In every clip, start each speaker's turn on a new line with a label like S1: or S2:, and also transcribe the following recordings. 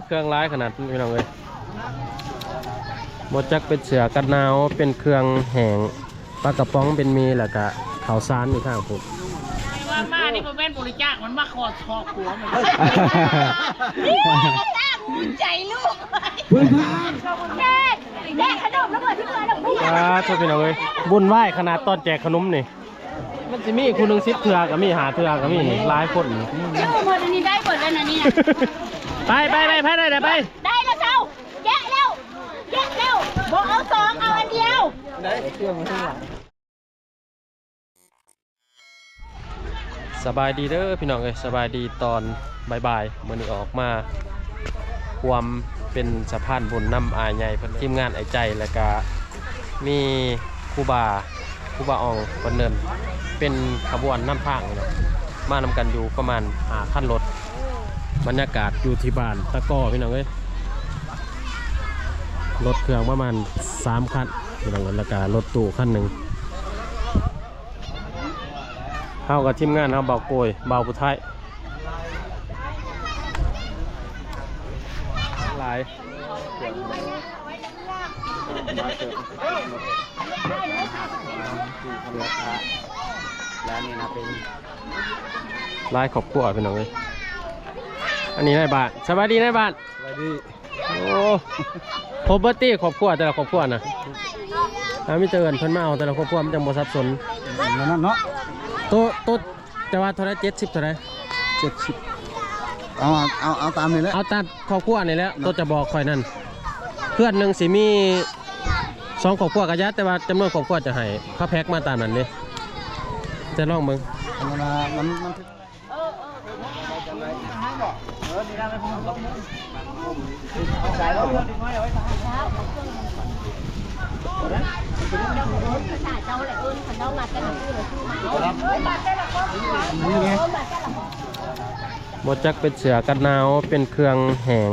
S1: เครื่องร้ายขนาดนี้น้องเลยหมดจักเป็นเสือกันหนาวเป็นเครื่องแห้งปลากระป๋องเป็นมีแล้วก็ข้าวสารอยู่ข้างผม
S2: ว่ามานี่ก็เป็นบริจาคมันมาขอชอบหัวมันนี่ใจลูกแม่ขนมแล้วเปิดที่เมืองดอกบัว
S1: ชอบพี่น้องเลยบุญไหว้ขนาดตอนแจกขนมนี่มันจะมีคุณนึง10 เถื่อกับมีหาเถื่อกับมีนี่หลายคน
S2: ชื่อหมดอันนี้ได้หมดแล้วนะนี่
S1: ไปได้ไป
S2: ได้แล้วเจ้าแยกเร็วบอกเอา2เอาอันเดียว
S1: ได้เครื่องข้างหลังสบายดีเด้อพี่น้องเอ้ยสบายดีตอนบ่ายๆมื้อนี้ออกมาความเป็นสะพานบุญนำอาใหญ่เพิ่นทีมงานไอ้ใจแล้วก็มีครูบาอองเพิ่นเนินเป็นขบวนนำทางเนาะมานำกันอยู่ประมาณ5 คันรถบรรยากาศอยู่ที่บ้านตะก้อพี่น้องเอ้ยรถเครื่องประมาณ3 คันพี่น้องแล้วก็รถตู้คันหนึ่งเข้ากับทีมงานเขาเบาโกยเบาผู้ไทยหลายร้านนี้นะเป็นลายขอบขั้วพี่น้องเลยอันนี้นายบ้านสบายดีนายบ้านสบายดีโอ้ครบเบอร์ตี้ขอบขั้วแต่ละขอบขั้วนะถ้าไม่เจอกันเพิ่นมาเอาแต่ละขอบขั้วมันจะโมซับสนนั่นเนาะโต๊ะจะว่าเท่าไร70เท่าไร70เอาตามนี่แหละเอาตามขอบขั้วนี่แหละโต๊ะจะบอกคอยนั่นเพื่อนหนึ่งสิมี2 ขอบขั้วกระยัดแต่ว่าจำนวนขอบขั้วจะให้เขาแพ็กมาตามนั้นเลยจะลองมึงหมดจักเป็นเสือกันหนาวเป็นเครื่องแห้ง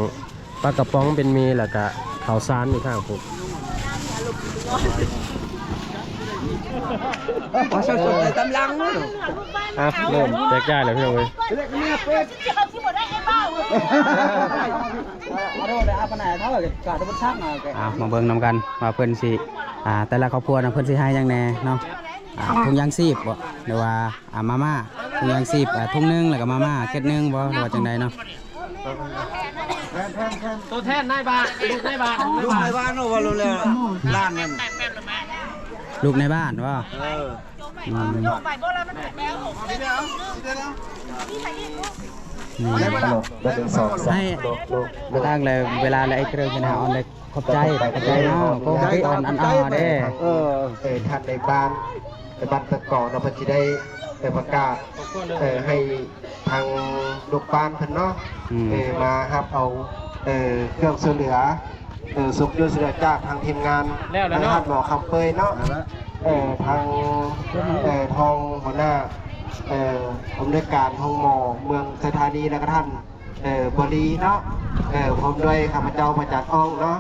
S1: ปลากระป๋องเป็นมีแล้วก็ข้าวสารอยู่ข้างผม
S3: สดๆเลยตำลังมั้ง
S1: เริ่มแจกจ่ายเลยพี่น้องเลย
S3: มาเบิ่งนำกันมาเพิ่นสิแต่ละครอบครัวนะเพิ่นสิให้ยังแน่เนาะถุงยางซีบบ่หรือว่ามาม่าถุงยางซีบถุงนึงแล้วก็มาม่าเก็ดนึงบ่หรือว่าจังใดเนาะ
S1: ตัวแทนนายบ้านลูกนายบ้าน
S3: เนาะว่ารู้แล้วร้านนั้นลูกในบ้านว่าให้ตั้งเลยเวลาไอ้เครื่องจะเอาเลยขอบใจเนาะก็ให้อันเด้
S4: ท่านในบ้านตะก่อเราจะได้ประกาศให้ทางลูกบ้านเพิ่นเนาะมาครับเอาเครื่องช่วยเหลือสุขด้วยเสือจากทางทีมงานนะครับหมอคำเปยเนาะทางทองหัวหน้าผมด้วยการทองหมอเมืองสถานีและก็ท่านบรีเนาะผมด้วยข้าพเจ้าประจักษ์อ้องเนาะ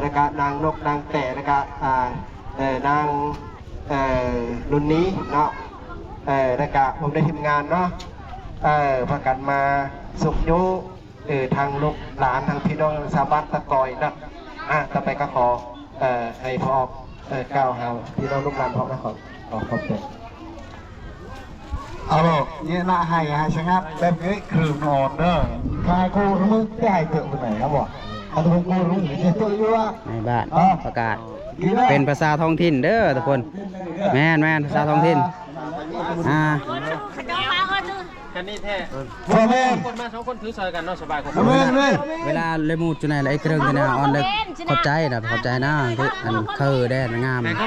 S4: แล้วก็นางนกนางแต่แล้วก็นางรุ่นนี้เนาะแล้วก็ผมได้ทีมงานเนาะพากันมาสุขยุทางลูกหลานทางพี่น้องชาวบ้านตะกอยนะต่อไปก็ขอให้พ่อกล่าวหาพี่น้องลูกหลานพ่อนะขอคุณเอาบอกเนี่ยน่าให้ชะงับแบบนี้คือนอนเด้อคายกูมึงได้เกิดวันไหนครับบอกเอาตัวกูรู้อยู่ที่ตัวอยู่ว่า
S3: ในบ้านประกาศเป็นภาษาท้องถิ่นเด้อทุกคนแม่นภาษาท้องถิ่น
S1: กันนี่แท้คนมา2 คนถือซอยกันเนาะสบายกว่า
S3: เวลาเลยมูดจุนัยไอ้เครื่องเนี่ยออนเลยขอบใจนะคืออันได้งาม
S1: แต่เขา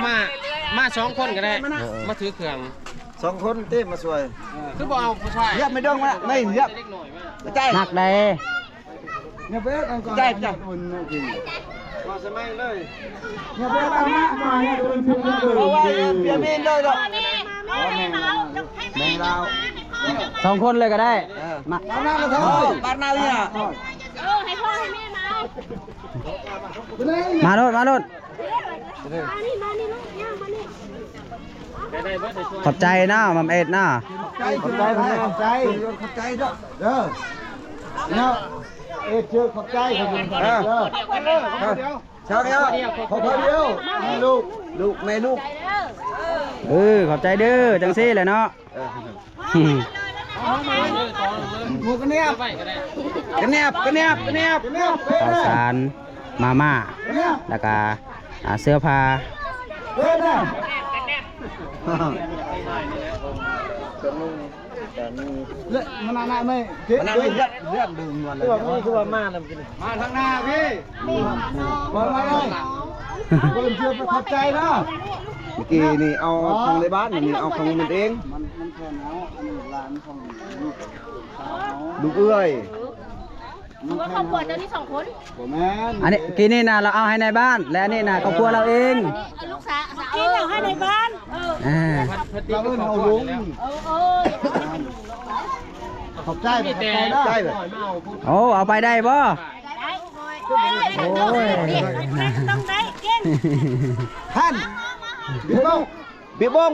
S1: มา2 คนก็ได้มาถือเครื่อง
S4: 2 คนเต้มาสวย
S1: คือบอกเอาผู้ชาย
S4: เรียบไม่ต้องละไม่เรียบ
S3: ใจหนักเลย
S4: เนี่ยเบ๊กใจจับคนจริงมาสมัยเลยเนี่ยเบ๊กเอามาเนี่ยโดนทุบเลยเพราะว่าเบียร์มีเลยหรอก
S3: แม่เรา2 คนเลยก็ได้
S4: มาหน้าเราเถอะบ้านนาเนี่ย
S2: ให้พ่อให้แม่
S3: มาโลดมา
S2: นี่ลูก
S3: ขอบใจนะมัมเอ็ดนะ
S4: ขอบใจเด้อเนาะ
S5: เชื่อขอบใจขอบคุณเช้าเดียวขอเดียวลูกแม่ลูก
S3: ขอบใจเด้อจังซี่แหละเนาะ
S5: หมูกระเนียบ
S3: ข้าวสารมาม่าแล้วก็เสื้อผ้า
S5: เฮ้ยนะเละมันน่าไม่เจ๊เรื่องดื่มวันเลยคือว่ามาทางหน้าพี่มาเลยคนเชื่อไปขอบใจนะเมื่อกี้นี่เอาของในบ้านนี่เอาของมันเองมันแค่เอาอันนี้ร้านของลูกเอ้ย
S2: คือว่าครอบครัวเจ้านี่2 คน
S3: อันนี้กินนี่นะเราเอาให้ในบ้านและนี่นะครอบครัวเราเอง
S2: ลูกสาวเอาให้ในบ้าน
S5: เราเพิ่งเอาลุงขอบใจได้เลย
S3: โอ้เอาไปได้บ่
S2: ต้องได้เก่ง
S5: ท่านปีบง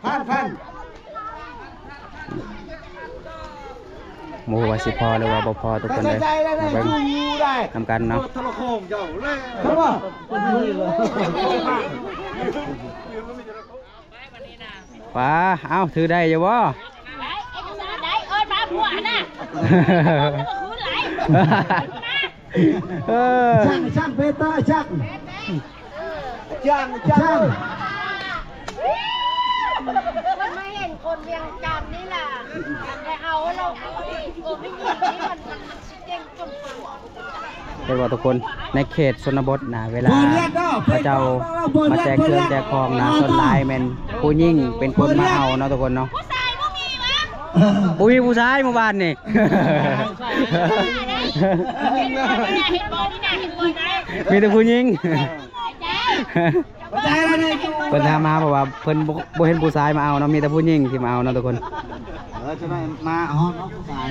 S5: ท่าน
S3: หมูว่าสิพอหรือว่าบ่พอทุกคนเลยมาเบิ่งทำกันเนาะ
S5: ทรโคงเจ้าเลยครับว่า
S3: ว้าเอาถือได้อยู่บ่
S2: ได้เอิ้นมาผัวน่ะคืนไหล
S5: ช่างเบต้าช่าง
S2: มันไม่เห็นคนเวียงจันทร์นี่แหละแต่เอาเราไม่ยินนี่มันเก่งจนผัว
S3: เรียกว่าทุกคนในเขตชนบทนะเวลาพระเจ้ามาแจกเครื่องแจกของนะส่วนลายแมนผู้ยิ่งเป็นคนมาเอาเนาะทุกคนเนาะ
S2: ผู้ชายก็มีวะ
S3: ผู้มีผู้ชายเมื่อวานนี่
S2: เห็นบอลนี่นะเห็นบอลนะ
S3: มีแต่ผู้ยิ่ง
S2: ใจแล้วนี่
S3: เพิ่นถามมาบอกว่าเพิ่นบ่เห็นผู้ชายมาเอาเนาะมีแต่ผู้ยิ่งที่มาเอาเนาะทุกคน
S5: จะได้มาฮอตน้องผู้ชาย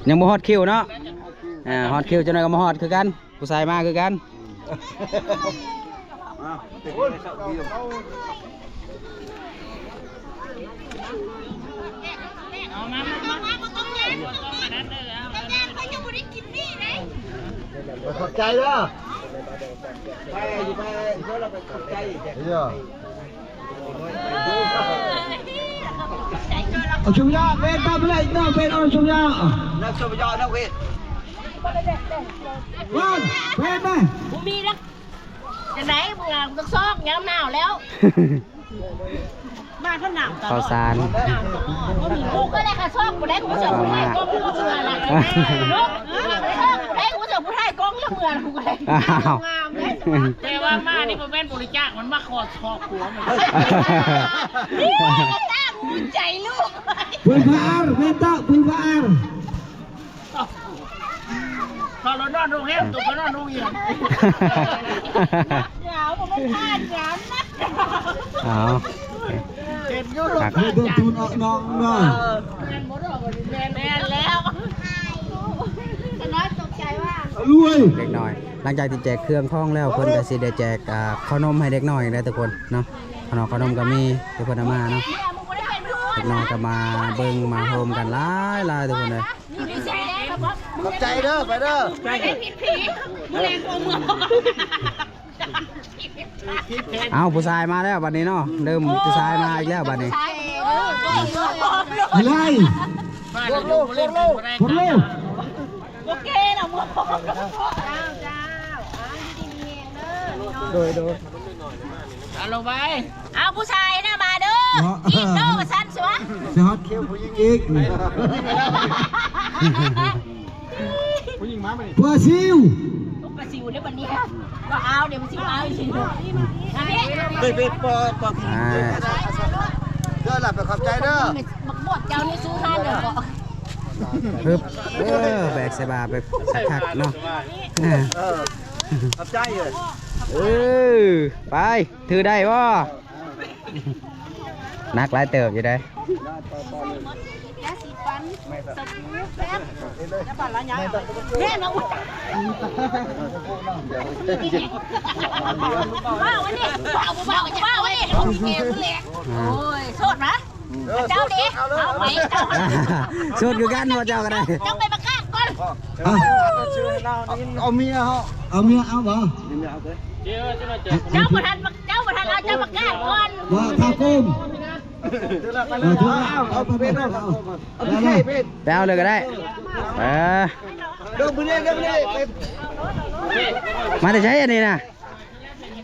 S3: ยังบ่ฮอดคิวเนาะฮอดคิวจังได๋ก็มาฮอดคือกันผู้ชายมาคือกัน
S5: ขอบใจเด้อไปเพื่อเราไปขอบใจเด้อเอาชุบยาเป็นตาเป็นน้องเป็นเอาชุบยานักชุบยานักเวทวันเป็นไหม
S2: กูมีแล้วจะไหนมึงต้องซอกย้ำหนาวแล้วบ้านเขาหนาว
S3: ข้าวสาร
S2: กูก็ได้ค่ะซอกกูได้กูเสือผู้ไทยกองกูเสืออะไรลูกได้กูเสือผู้ไทยกองเรื่องเมืองกูเลยงามเลยแต่ว่ามานี่มันเป็นบริจาคมันมาขอชอกหัวมันนี่ก็สร้างหัวใจลูก
S5: ปืนพาร์เมตาปืนพาร์
S6: พอเรานอนโรงแรมตัวก็นอนโรงเรียน
S2: หนาวผมไม่พลาดหนาวนะ
S3: เอา
S6: เห็นอยู่โรง
S3: ครับ
S5: เดินทุนออกน้องน้อง
S2: แมนแล้วแต่น้อยตกใจว่าร
S5: วย
S3: เด็กน้อยหลังจากที่แจกเครื่องข้องแล้วเพิ่นก็สิได้แจกขนมให้เด็กน้อยได้ทุกคนเนาะขนมก็มีที่เพิ่นเอามาเนาะ
S2: เนี่ยมึงไม่ได้เป็น
S3: เด็กน้อยก็มาเบิ่งมาโฮมกันหลายทุกคนเลย
S2: นี่ใช่แล้วครับ
S5: ขอบใจเด้อไปเด้อ
S2: ไม่ได้ผิดผีมึงแรงกว่ามึง
S3: เอาผู้ชายมาแล้วบัดนี้เนาะเริ่มผู้ชายมาอีกแล้วบัดนี้
S5: อะไร
S6: มาเดี๋ยวอยู่เล่นกันบ่ได้
S5: คนเร็ว
S2: โอเคนะมึงเจ้า
S5: โดย
S6: เอาลงไป
S2: เอาผู้ชายนะมาเด้ออีกโน่กับฉันสิวะ
S5: จะฮอตเคี้ยวผู้หญิงอีกปลาซิว
S2: ลูกกระสิวได้วันนี้ก็เอาเดี๋ยวมันสิเอาอีกทีนึงอันนี้
S5: เป็นปอ
S3: อ่า
S5: เด้อหลับไปขอบใจเด้อ
S2: บักบดเจ้านี่สู้ท่านเดี๋ยวก็
S3: ปึ๊บแบกใส่บาไปสักพักเนาะ
S5: ขอบใจเลย
S3: ไปถือได้บ่นักหลายเติบอยู่ได้
S2: ยาสีฟันสบู่แป๊บจะปั่นละยังแน่นะว้าววันนี้ว้าววันนี้โอเคเล็กโอ้ยโสดนะ เจ้าดิเอาไปเจ้า
S3: สุดคือกันบ่เจ้าก็ได้
S2: เจ้าไปประกาศก่อน
S5: เอาเมียเขาเอาเมียเอาบ่
S2: เจ้าประธานเอาเจ้าประกาศก่อน
S5: บ่ข้าวกุ้มเอาไปเป็นเอาไปใช่เป็น
S3: ไปเอาเลยก็ได้
S5: เดิมไปเรื่อยเดิมไปเรื่อย
S3: มาแต่ใช้อันนี้นะ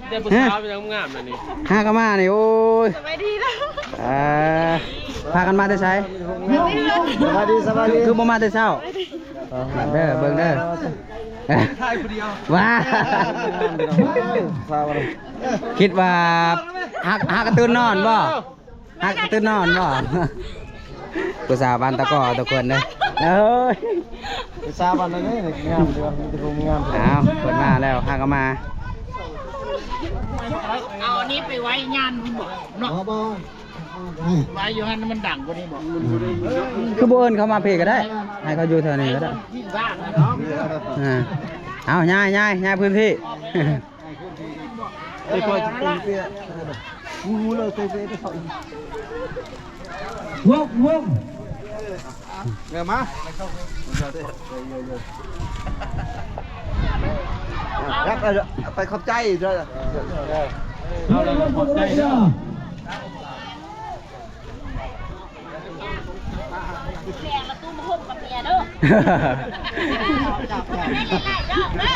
S1: เดี๋ยวผู้สาวไปทำงานมานี่
S3: ห้าก็มานี่โอ้ยพากันมาแต่ใช้
S5: สวัสดีสวัสดี
S3: คือบ่มาแต่เช้าเด้อเบิ่งเด้อว้าคิดว่าหักกระตุ้นนอนบ่หักกระตุ้นนอนบ่ผู้สาวบ้านตะกอทุกคนเด้อเอ้ย
S5: ทราบวันนี้งามเดือนมีแต่คงงาม
S3: อ้าวเปิดมาแล้วห้าก็มา
S6: เอาอันนี้ไปไว้งานบอกเนาะ
S5: บ่
S6: ไว้อยู่ฮันมันดังกว่านี้บอก
S3: คือบ่เอิ้นเขามาเพก็ได้ให้เขาอยู่แถวนี้ก็ได้
S6: ที่บ้านเนาะ
S3: เอาย้ายพื้นที่
S5: ไอ้พ่อจะเป็นเปี้ยงูเลยเปี้ยได้เขาวงเดี๋ยวมารับไปขอบใจด้วยเอาเลยขอบใจด้วย
S2: แกมาตุ้มห่มกับเมียเด้อไม่เล่นไรดอกเด้อ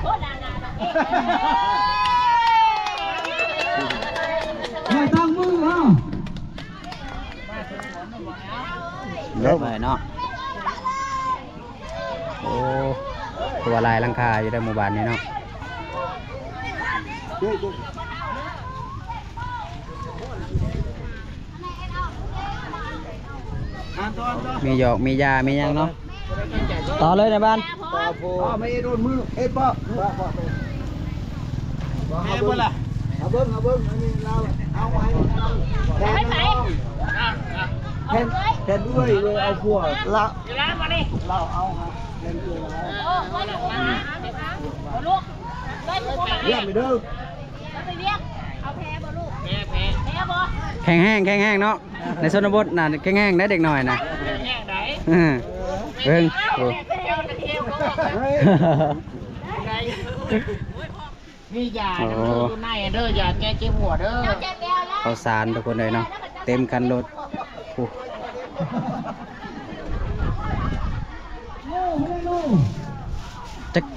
S2: โอ้ดานา
S5: ไม่ต้องมือเหรอ
S3: เยอะเลยเนาะโอ้ตัวลายหลังคาอยู่ในหมู่บ้านนี้เนาะมีหยอกมียามียังเนาะต่อเลยในบ้าน
S5: ไม่โดนมือเอ้ป้าเอาเบิ้งเอาเบิ้งอันนี้เราเอาไว้
S2: ไม่ไป
S5: แทนด้วยเลยเอาพวกละ
S6: เวลามาดิ
S5: เราเอา
S2: โอ้ไว้ถูกมาลูกไว้ถูกมา
S5: เรียกไปเด้อ
S2: ไปเรียกเอาแพ้บ่ลูกแพ้บ่
S3: แข็งแห้งเนาะในชนบทน่ะแข็งแห้งได้เด็กหน่อยนะ
S6: แห้งไหน
S3: เบิ่งโอ้
S6: นี่ยาเด้ออยู่ในเด้อยาแก้เจ็บหัวเด้อ
S2: เจ็บแก้วแล้ว
S3: ข้าวสารทุกคนเลยเนาะเต็มกันรถโอ้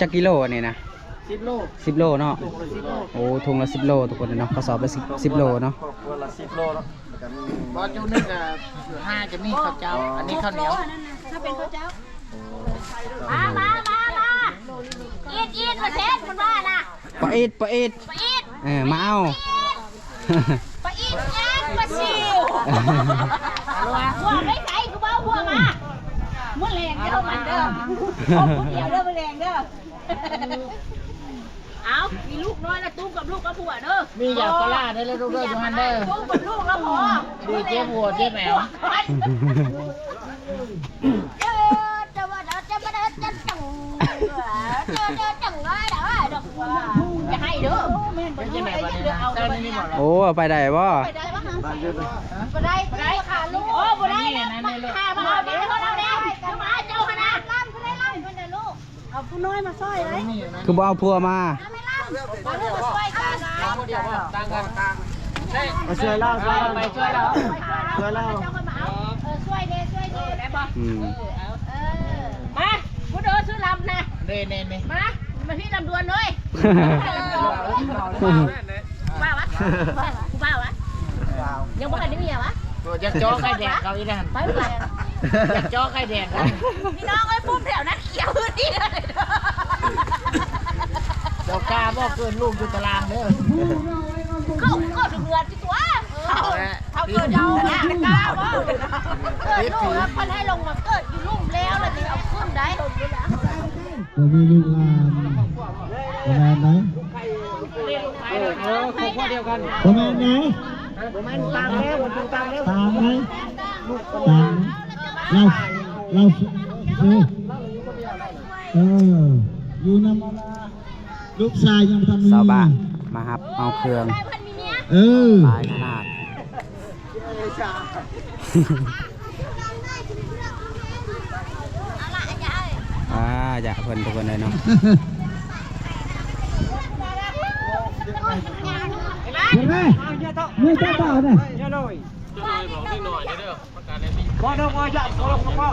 S3: จักกิโลนี่นะ
S6: 10 โล
S3: 10 โลเนาะโอ้ถุงละ10 โลทุกคนเลยเนาะกระสอบละ10 โลเนาะ
S6: บอจูนึงอ่ะ5จะมีข้าวเจ้าอันนี้ข้าวเหนียว
S2: ถ้าเป็นข้าวเจ้ามาอีดมาเช็ดมันว่าน่ะ
S3: ปะอิด
S2: ปะอีด
S3: มาเอา
S2: ปะอีดย่างปะซิวหัวไม่ใส่กูบ้าหัวมามันแรงเด้อมันเด้อคนเดียวเด้อมันแรงเด้อเอามีลูกน้อยนะตุ้มกับลูกกับผัวเด้อ
S6: มียาปลาได้แล้วลูกเด้ออยู่หั่นเด้อ
S2: ตุ้มกับลูกแล้วพอ
S6: ดีเจ็บหัวเจ็บแมว
S2: จะมาเด้อจะมาเด้อจะจังจังน้อยเด้อดอกจะให้เด้อ
S6: เป็นจังได๋บัดนี้นะเจ้านี่บ่ล่ะ
S3: โอ้เอาไปได้บ่
S2: ไปได้ปะคะไปได้ค่ะลูกโอ้ไปได้ค่ะมาเอาเดี๋ยวเขาเอาเดี๋ยวมาเจ้าคณะล่ำไปได้ล่ำไปได้ลูกเอาผู้น้อยมาซอยเลย
S3: คือบ่เอาพัวมา
S2: ไม่ล่ำมาลูกมาช่วยกันนะ
S6: เดียวว่าต่างกันได้
S5: มาช่วยเล่าช่วย
S6: ไปช่วยเรา
S5: ช่วยเล่า
S2: เจ้าก็มาเอาช่วยเด้ได้ปะ
S3: อืม
S2: มาผู้เดินซื้อลำนะ
S6: เน่ๆ
S2: มาที่ลำดวนเลยบ้าวะกูบ้าวะยังบ่ทันได้เมียวะ
S6: ตัวจักจ้อไข่แดงเขาอีนั่น
S2: ไปไป
S6: จักจ้อไข่แดงเขา
S2: พี่น้องไอ้ปุ้มแถวนั้นเขียวนี่เลย
S6: เจ้ากาบ่เกินลูกอยู่ตารางเด้อ
S2: เข้าถึงเดือนที่ตัวเขาเกิดเยาว์นะกล้าบ่เกิดลูกแล้วคนให้ลงมาเกิดอยู่ลุ่มแล้วแล้วจะเอาขึ้นได้
S5: จะมีลูกหลานประมาณไหน
S6: ครอบครัวเดียวกัน
S5: ประมาณไหน
S6: ประมาณต่างแล้วมันต่างแล้ว
S5: ตามไหมตามเราอยู่น้ำลูกชายยังทำ
S3: สาวบ้านมาครับเอาเครื่อง
S2: ได้พันมีเมีย
S3: หลายขนาดจะเพิ่นทุกคนเลยเนาะ
S5: เห็นไหมนี่เจ้าต่อเนี่ยพอดอกมาจับพอดอกมา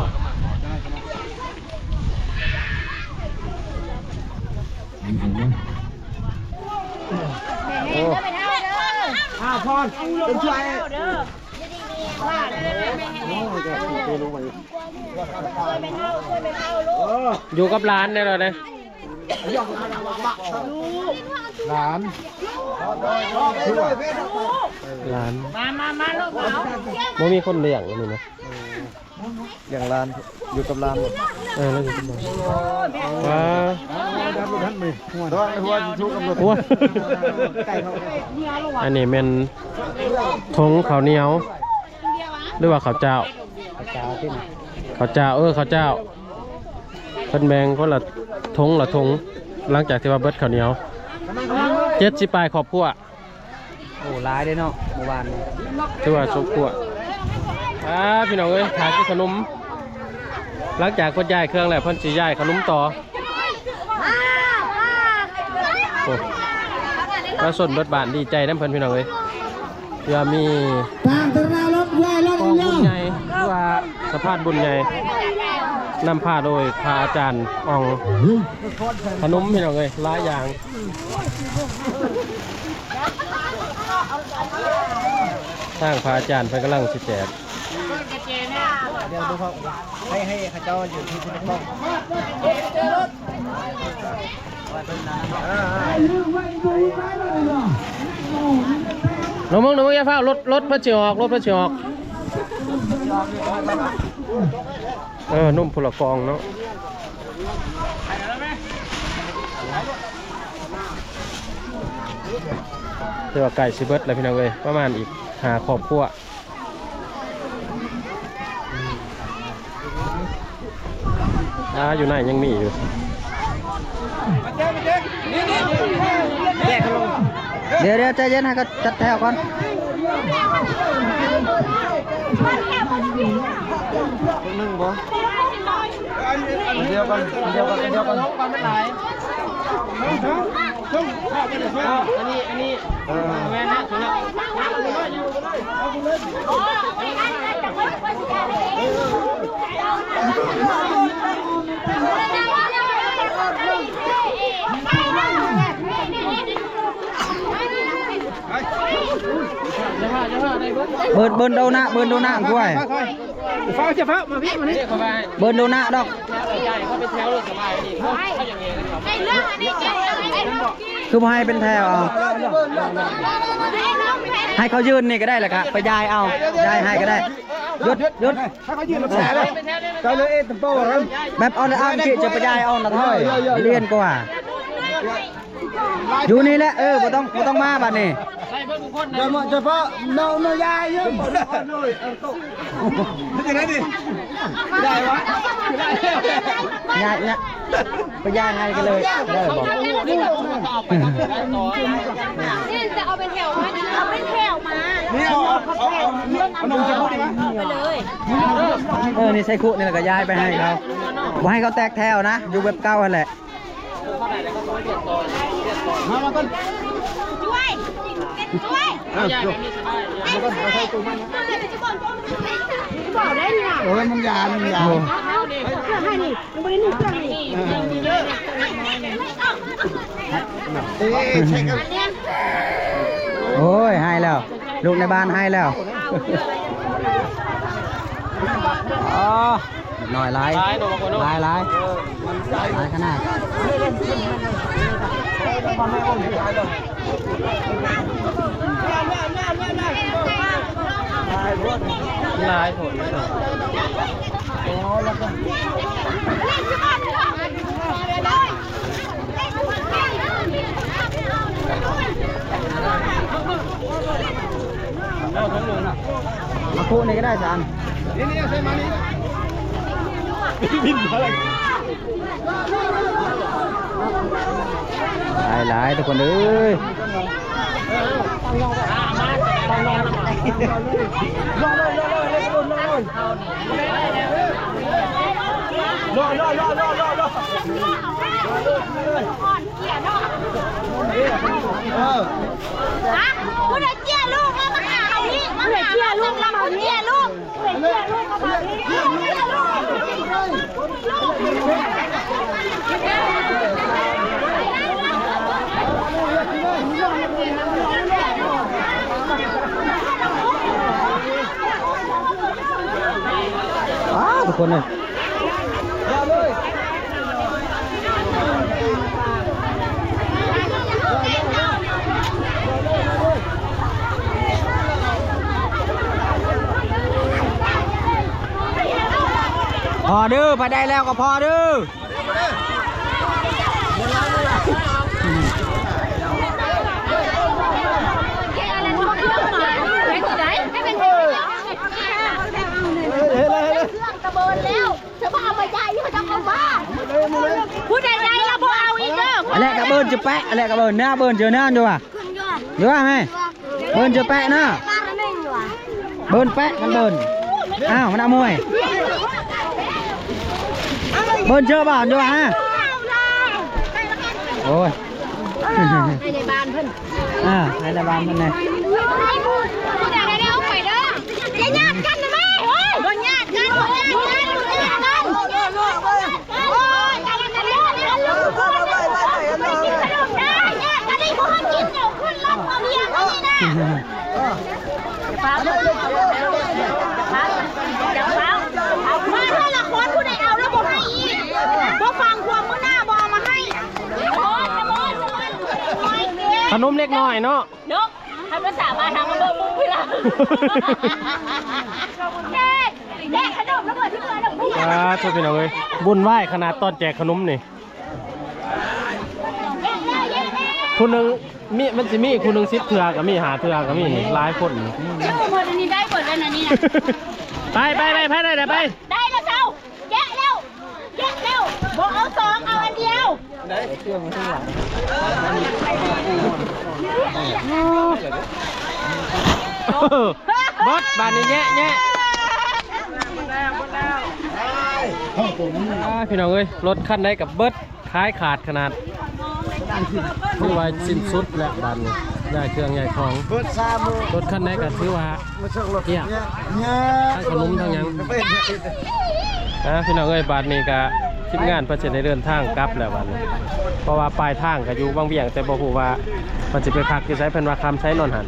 S5: พรเป็นช่วย
S1: อยู่กับร้านได้เลยนะ
S5: หลาน
S1: ร้าน
S2: มาลูกเอา
S1: ไม่มีคนเลี้ยงนี่นะ
S5: อย่างหลานอยู่กับหลาน
S1: แล้วอยู่ที่ไหนว้า
S5: ท่านมือหัวทุกกำลัง
S1: หัวอันนี้เป็นทงข้าวเหนียวหรือว่าข้าวเจ้าข้าวเจ้าข้าวเจ้าเพิ่นแบ่งคนละทงละทงหลังจากที่ว่าเบิดข้าวเหนียว70ปลายขอบพัว
S3: โอ้ร้ายได้เนาะเมื่อวานนี้
S1: ถือว่าสุกพัวพี่น้องเอ้ยขายขนมหลังจากคนย้ายเครื่องแล้วเพิ่นสิย้ายขนมต่อโอ้มาส่วนเบิดบานดีใจน้ำเพิ่นพี่น้องเอ้ยเพื่อมี
S5: ต่างตระรถใหญ่รถ
S1: กองบุญใหญ่หรือว่าสะพานบุญใหญ่นำพาโดยพระอาจารย์อองขนมพี่น้องเอ้ยหลายอย่างทางพระอาจารย์เพิ่นกำลังสิแจก
S5: เดี๋ยวดูเขาให้ข้าเจ้าอยู่ที่พุทธกล้อง
S1: น้องมึงอย่าเฝ้ารถเพิ่นสิออกรถเพิ่นสิออกนุ่มพลกองเนาะเดี๋ยวไก่สิเบิดเลยพี่น้องเอ้ยประมาณอีกหาครอบครัวอยู่ไหนยังมีอยู่
S3: เดี๋ยวใจเย็นให้ก็จัดแถวก่อน
S5: นึ่งบ่เดียวกันไม่ไหล
S1: อันนี้แม่นะถูกแล้ว
S3: เบิร์นโดนะกล้วย
S5: ฟ้าจะฟ้ามาพี่มานี่
S3: เบิร์นโดนะดอก
S1: เขาเป็นแถวเลยสบายนี่เขาอย่างเงี้ยนะครับ
S2: ไอ้เรื่องอันนี้เก่งไอ้ลูก
S3: คือมาให้เป็นแถวเอาให้เขายืนนี่ก็ได้แหละครับไปยายเอายายให้ก็ได้หยุด
S5: ถ้าเขายืนมาแฉเลยก็เลยตั้งโต๊ะกัน
S3: แบบเอาเลยเอาที่จะไปยายเอานะท้อยเรียนกว่าอยู่นี่แหละบ่ต้องมาบัดนี้
S5: เดี๋ยวเฉพาะน้อยายยืมเป็นยังไงดิได้วะ
S3: ยายเนี่ยไปยายให้กันเลยได้บอก
S2: นี่จะเอาเป็นแถวมาเอาเป็นแถวมา
S5: นี่เอานมจะพูดดีไหม
S2: ไปเลย
S3: นี่ใช้คุนี่แหละก็ย้ายไปให้เขาบ่ให้เขาแตกแถวนะอยู่แบบเก่าหั่นแหละ
S5: มาต้น
S2: ช่วย
S5: มาต้นเอาใส่ตู้มันบอกได้เนี่ยมันยา
S2: ให้นี่มันไม่ได้หนึ่งเครื่องนี่
S5: ใช่กัน
S3: โอ้ยให้แล้วลูกในบ้านให้แล้วอ๋อหน่อยหลายขนาด
S1: ลายผล
S3: มาคู่นี่ก็ได้จาน
S5: นี่ใช่มานี่บินอะไร
S3: หลายทุกคนเอ้ย
S2: ผู้ใดเจี๊ยลูกมาหาเขาพี่มาหาเจี๊ยลูกมาเจี๊ยลูกผู้ใดเจี๊ยลูกมา
S3: ทุกคนเลยพอดื้อไปได้แล้วก็พอดื้อ
S2: ผู้ใดใดเราพอเอาอีกเด้อ
S3: อะไรกระเบิร์นจะแปะอะไรกระเบิร์นหน้าเบิร์นเจอหน้าดูอ่ะดูอ่ะแม่เบิร์นจะแปะหน้าเบิร์นแปะมันเบิร์นอ้าวมันเอามวยเบิร์นเจอบ่าวดูอ่ะฮะโอ้ยให้ในบ้านเพิ่นให้ในบ้านเพิ่นเลย
S2: ผู้ใดใดเอาไปเด้ออย่าญาติกันนะแม่โอ้ยบ่ญาติกันบ่ญาติกันโอ้ยอย่ากันนะเด้อเนี่ยไม่กินขนมได้ญาติกันนี่บ่ให้กินเดี๋ยวขึ้นรถเอาเมียมานี่นะฟ้ามาถ้าละคนผู้ใดเอาแล้วบ่ให้อีกบ่ฟังความมื้อหน้าบ่เอามาให้โอ้ย
S1: ขนมเล็กน้อยเนาะ
S2: นกทำภาษามาทางมาเบิ่งมุ้งพี่ละแจกขนมแล้วเปิดที่เปิดดอกบัว
S1: ช่วยพี่น้องเลยบุญไหว้ขนาดตอนแจกขนมนี่คุณหนึ่งมันจะมีคุณหนึ่ง10 เทื่อกับมีหาเทื่อกับมีหลายคน
S2: หมดอันนี้ได้หมดแล้วนะนี่
S1: ไปได้ไป
S2: ได้แล้วเจ้าแยกเร็วบอกเอา2เอาอันเดียว
S1: บดบานนี้แยะพี่น้องเอ้ยรถคันได้กับเบิดคล้ายขาดขนาดถือว่าสิ้นสุดและบานนี้ได้เครื่องใหญ่ของ
S5: เบิดซามือ
S1: รถคันได้ก็ถือว่า
S5: มาช่างรถ
S1: เนี่ย
S5: เนี่ย
S1: ทั้งขนมทั้งหยังพี่น้องเอ้ยบานนี้ก็ทีมงานเพื่อจะได้เดินทางกลับแล้วบานนี้เพราะว่าปลายทางก็อยู่บางเวียงแต่บ่ฮู้ว่ามันจะไปพักอยู่ไสเพิ่นว่าคำใช้นอนหัน